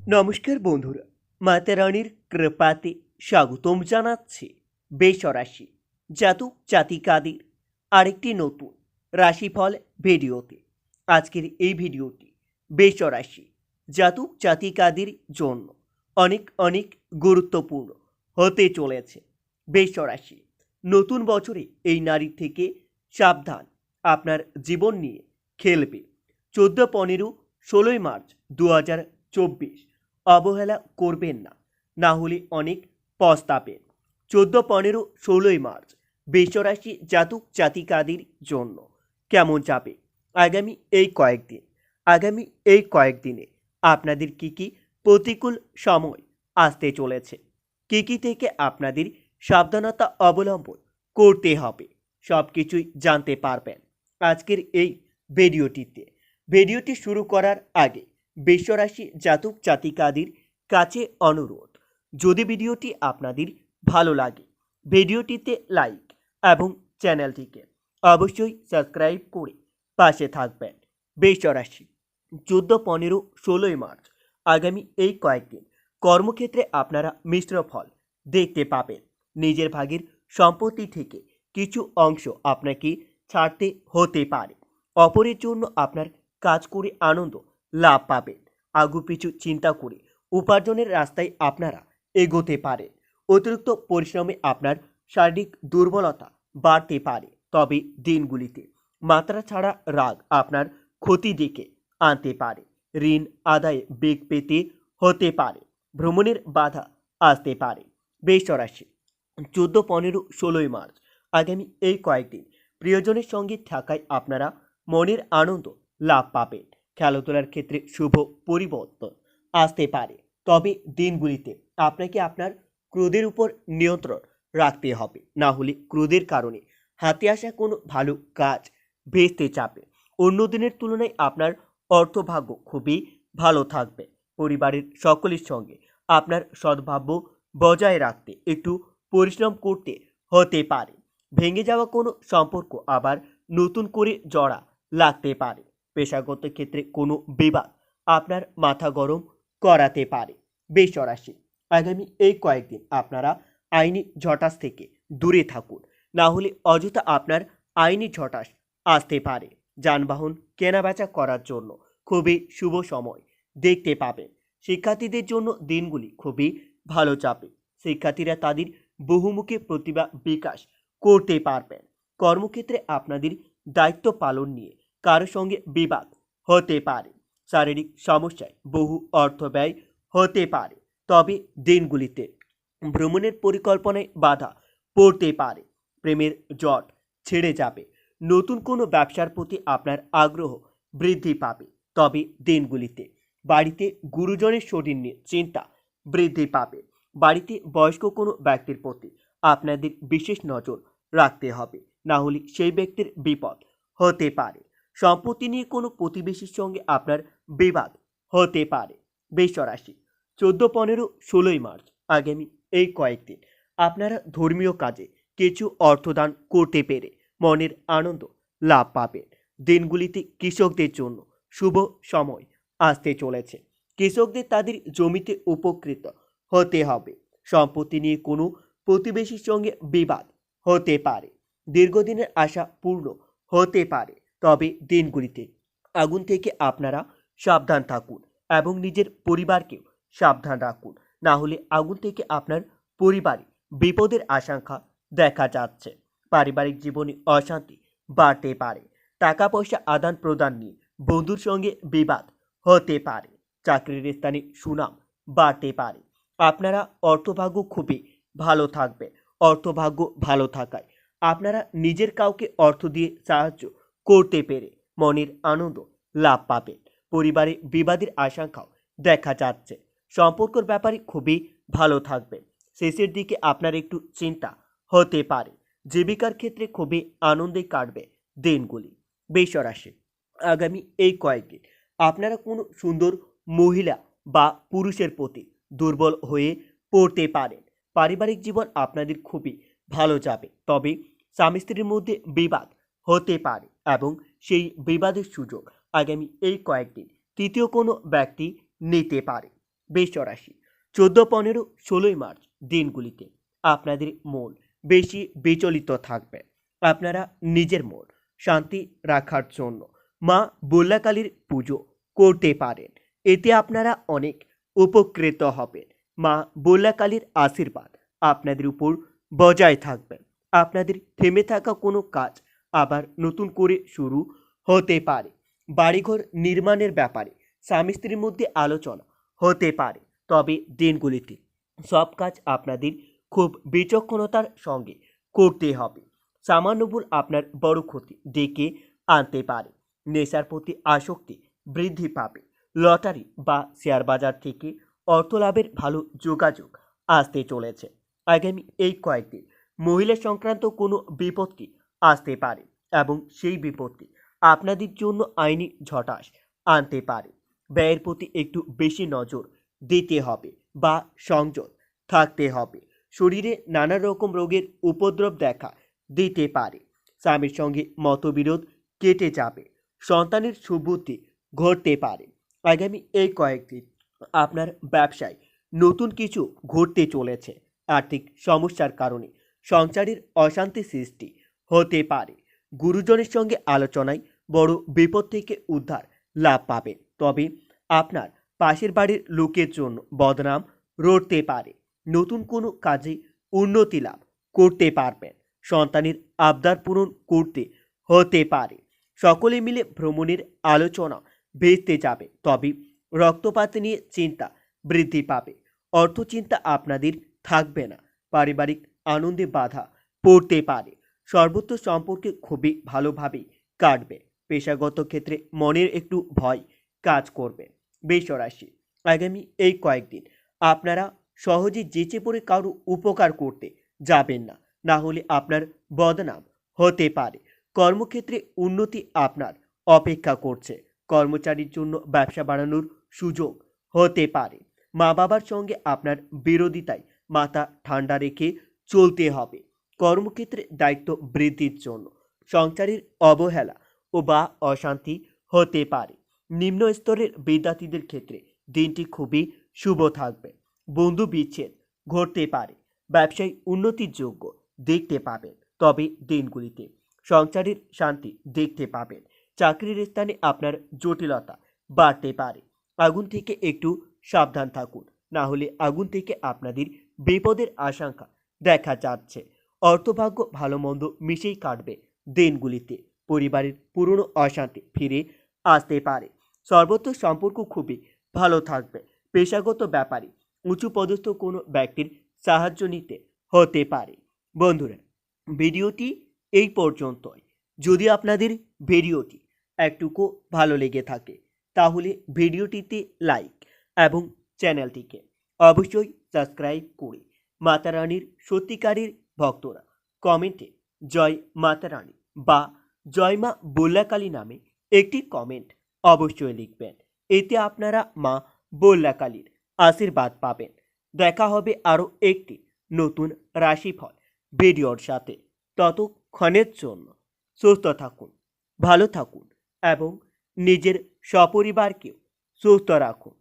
নমস্কার বন্ধুরা, মাতা রানীর কৃপাতে স্বাগতম জানাচ্ছি বেসরাশি জাতক জাতিকাদের আরেকটি নতুন রাশিফল ভিডিওতে। আজকের এই ভিডিওটি বেসরাশি জাতক জাতিকাদের জন্য অনেক অনেক গুরুত্বপূর্ণ হতে চলেছে। বেসরাশি নতুন বছরে এই নারী থেকে সাবধান, আপনার জীবন নিয়ে খেলবে। 14-15-16 মার্চ 2024 অবহেলা করবেন না, না হলে অনেক পস্তাবেন। 14-15-16 মার্চ বৃষরাশি জাতক জাতিকাদের জন্য কেমন যাবে আগামী এই কয়েকদিনে আপনাদের কি প্রতিকূল সময় আসতে চলেছে, কি থেকে আপনাদের সাবধানতা অবলম্বন করতে হবে, সব কিছুই জানতে পারবেন আজকের এই ভিডিওটি শুরু করার আগে বৃষরাশি জাতক জাতিকাদের কাছে অনুরোধ, যদি ভিডিওটি আপনাদের ভালো লাগে ভিডিওটিতে লাইক এবং চ্যানেলটিকে অবশ্যই সাবস্ক্রাইব করে পাশে থাকবেন। বৃষরাশি 14-15-16 মার্চ আগামী এই কয়েকদিন কর্মক্ষেত্রে আপনারা মিশ্র ফল দেখতে পাবেন। নিজের ভাগের সম্পত্তি থেকে কিছু অংশ আপনাকে ছাড়তে হতে পারে। অপরের জন্য আপনার কাজ করে আনন্দ লাভ পাবেন। আগুপিছু চিন্তা করে উপার্জনের রাস্তায় আপনারা এগোতে পারেন। অতিরিক্ত পরিশ্রমে আপনার শারীরিক দুর্বলতা বাড়তে পারে, তবে দিনগুলিতে মাত্রা ছাড়া রাগ আপনার ক্ষতি ডেকে আনতে পারে। ঋণ আদায়ে বেগ পেতে হতে পারে। ভ্রমণের বাধা আসতে পারে। বৃষরাশি 14-15-16 মার্চ আগামী এই কয়েকদিন প্রিয়জনের সঙ্গে থাকায় আপনারা মনের আনন্দ লাভ পাবেন। খেলাধুলার ক্ষেত্রে শুভ পরিবর্তন আসতে পারে, তবে দিনগুলিতে আপনাকে আপনার ক্রোধের উপর নিয়ন্ত্রণ রাখতে হবে, না হলে ক্রোধের কারণে হাতে আসা কোনো ভালো কাজ ভেস্তে যাবে। অন্য দিনের তুলনায় আপনার অর্থভাগ্য খুবই ভালো থাকবে। পরিবারের সকলের সঙ্গে আপনার সদ্ভাব্য বজায় রাখতে একটু পরিশ্রম করতে হতে পারে। ভেঙে যাওয়া কোনো সম্পর্ক আবার নতুন করে জড়া লাগতে পারে। পেশাগত ক্ষেত্রে কোনো বিবাদ আপনার মাথা গরম করাতে পারে। বৃষরাশি আগামী এই কয়েকদিন আপনারা আইনি ঝটাস থেকে দূরে থাকুন, না হলে অযথা আপনার আইনি ঝটাস আসতে পারে। যানবাহন কেনাবেচা করার জন্য খুবই শুভ সময় দেখতে পাবেন। শিক্ষার্থীদের জন্য দিনগুলি খুবই ভালো যাবে। শিক্ষার্থীরা তাদের বহুমুখী প্রতিভা বিকাশ করতে পারবেন। কর্মক্ষেত্রে আপনাদের দায়িত্ব পালন নিয়ে কারোর সঙ্গে বিবাদ হতে পারে। শারীরিক সমস্যায় বহু অর্থ ব্যয় হতে পারে, তবে দিনগুলিতে ভ্রমণের পরিকল্পনায় বাধা পড়তে পারে। প্রেমের জট ছেড়ে যাবে। নতুন কোনো ব্যবসার প্রতি আপনার আগ্রহ বৃদ্ধি পাবে, তবে দিনগুলিতে বাড়িতে গুরুজনের শরীর নিয়ে চিন্তা বৃদ্ধি পাবে। বাড়িতে বয়স্ক কোনো ব্যক্তির প্রতি আপনাদের বিশেষ নজর রাখতে হবে, না হলে সেই ব্যক্তির বিপদ হতে পারে। সম্পত্তি নিয়ে কোনো প্রতিবেশীর সঙ্গে আপনার বিবাদ হতে পারে। বৃষরাশি 14-15-16 মার্চ আগামী এই কয়েকদিন আপনারা ধর্মীয় কাজে কিছু অর্থদান করতে পেরে মনের আনন্দ লাভ পাবেন। দিনগুলিতে কৃষকদের জন্য শুভ সময় আসতে চলেছে। কৃষকদের তাদের জমিতে উপকৃত হতে হবে। সম্পত্তি নিয়ে কোনো প্রতিবেশীর সঙ্গে বিবাদ হতে পারে। দীর্ঘদিনের আশা পূর্ণ হতে পারে, তবে দিনগুলিতে আগুন থেকে আপনারা সাবধান থাকুন এবং নিজের পরিবারকেও সাবধান রাখুন, না হলে আগুন থেকে আপনার পরিবারে বিপদের আশঙ্কা দেখা যাচ্ছে। পারিবারিক জীবনে অশান্তি বাড়তে পারে। টাকা পয়সা আদান প্রদান নিয়ে বন্ধুর সঙ্গে বিবাদ হতে পারে। চাকরির স্থানে সুনাম বাড়তে পারে। আপনারা অর্থভাগ্য খুবই ভালো থাকবে। অর্থভাগ্য ভালো থাকায় আপনারা নিজের কাউকে অর্থ দিয়ে সাহায্য করতে পেরে মনের আনন্দ লাভ পাবেন। পরিবারে বিবাদের আশঙ্কাও দেখা যাচ্ছে। সম্পর্কের ব্যাপারে খুবই ভালো থাকবেন। শেষের দিকে আপনার একটু চিন্তা হতে পারে। জীবিকার ক্ষেত্রে খুবই আনন্দে কাটবে দিনগুলি। বৃষরাশি আগামী এই কয়েকদিন আপনারা কোনো সুন্দর মহিলা বা পুরুষের প্রতি দুর্বল হয়ে পড়তে পারেন। পারিবারিক জীবন আপনাদের খুবই ভালো যাবে, তবে স্বামী স্ত্রীর মধ্যে বিবাদ হতে পারে এবং সেই বিবাদের সুযোগ আগামী এই কয়েকদিন তৃতীয় কোনো ব্যক্তি নিতে পারে। বৃষ রাশি 14, 15, 16 মার্চ দিনগুলিতে আপনাদের মন বেশি বিচলিত থাকবে। আপনারা নিজের মন শান্তি রাখার জন্য মা বল্লাকালীর পুজো করতে পারেন। এতে আপনারা অনেক উপকৃত হবেন। মা বল্লাকালীর আশীর্বাদ আপনাদের উপর বজায় থাকবে। আপনাদের থেমে থাকা কোনো কাজ আবার নতুন করে শুরু হতে পারে। বাড়িঘর নির্মাণের ব্যাপারে স্বামী স্ত্রীর মধ্যে আলোচনা হতে পারে। তবে দিনগুলিতে সব কাজ আপনাদের খুব বিচক্ষণতার সঙ্গে করতে হবে। সামান্য ভুল আপনার বড় ক্ষতি ডেকে আনতে পারে। নেশার প্রতি আসক্তি বৃদ্ধি পাবে। লটারি বা শেয়ার বাজার থেকে অর্থ লাভের ভালো যোগাযোগ আসতে চলেছে। আগামী এই কয়েকদিন মহিলা সংক্রান্ত কোনো বিপত্তি আসতে পারে এবং সেই বিপত্তি আপনাদের জন্য আইনি ঝটাস আনতে পারে। ব্যয়ের প্রতি একটু বেশি নজর দিতে হবে বা সংযত থাকতে হবে। শরীরে নানা রকম রোগের উপদ্রব দেখা দিতে পারে। স্বামীর সঙ্গে মতবিরোধ কেটে যাবে। সন্তানের সুবুদ্ধি ঘটতে পারে। আগামী এই কয়েকদিন আপনার ব্যবসায় নতুন কিছু ঘটতে চলেছে। আর্থিক সমস্যার কারণে সংসারের অশান্তি সৃষ্টি হতে পারে। গুরুজনের সঙ্গে আলোচনায় বড় বিপদ থেকে উদ্ধার লাভ পাবেন। তবে আপনার পাশের বাড়ির লোকের জন্য বদনাম রটতে পারে। নতুন কোনো কাজে উন্নতি লাভ করতে পারবেন। সন্তানের আবদার পূরণ করতে হতে পারে। সকলে মিলে ভ্রমণের আলোচনা ভেস্তে যাবে। তবে রক্তপাত নিয়ে চিন্তা বৃদ্ধি পাবে। অর্থ চিন্তা আপনাদের থাকবে না। পারিবারিক আনন্দে বাধা পড়তে পারে। সর্বত্র সম্পর্কে খুবই ভালোভাবে কাটবে। পেশাগত ক্ষেত্রে মনের একটু ভয় কাজ করবে। বৃষ রাশি আগামী এই কয়েকদিন আপনারা সহজে যেচে পড়ে কারো উপকার করতে যাবেন না, না হলে আপনার বদনাম হতে পারে। কর্মক্ষেত্রে উন্নতি আপনার অপেক্ষা করছে। কর্মচারীর জন্য ব্যবসা বাড়ানোর সুযোগ হতে পারে। মা বাবার সঙ্গে আপনার বিরোধিতায় মাথা ঠান্ডা রেখে চলতে হবে। কর্মক্ষেত্রে দায়িত্ব বৃদ্ধির জন্য সংসারের অবহেলা ও বা অশান্তি হতে পারে। নিম্ন স্তরের বিদ্যার্থীদের ক্ষেত্রে দিনটি খুবই শুভ থাকবে। বন্ধু বিচ্ছেদ ঘটতে পারে। ব্যবসায় উন্নতির যোগ্য দেখতে পাবেন। তবে দিনগুলিতে সংসারের শান্তি দেখতে পাবেন। চাকরির স্থানে আপনার জটিলতা বাড়তে পারে। আগুন থেকে একটু সাবধান থাকুন, না হলে আগুন থেকে আপনাদের বিপদের আশঙ্কা দেখা যাচ্ছে। অর্থভাগ্য ভালো মন্দ মিশেই কাটবে দিনগুলিতে। পরিবারের পুরনো অশান্তি ফিরে আসতে পারে। সর্বত্র সম্পর্ক খুবই ভালো থাকবে। পেশাগত ব্যাপারে উঁচু পদস্থ কোনো ব্যক্তির সাহায্য নিতে হতে পারে। বন্ধুরা, ভিডিওটি এই পর্যন্তই। যদি আপনাদের ভিডিওটি একটুকু ভালো লেগে থাকে তাহলে ভিডিওটিতে লাইক এবং চ্যানেলটিকে অবশ্যই সাবস্ক্রাইব করে মাতা রানীর সত্যিকারের ভক্তরা কমেন্টে জয় মাতা রানী বা জয় মা বল্লাকালী নামে একটি কমেন্ট অবশ্যই লিখবেন। এতে আপনারা মা বল্লাকালীর আশীর্বাদ পাবেন। দেখা হবে আরও একটি নতুন রাশিফল ভিডিওর সাথে। ততক্ষণের জন্য সুস্থ থাকুন, ভালো থাকুন এবং নিজের সপরিবারকেও সুস্থ রাখুন।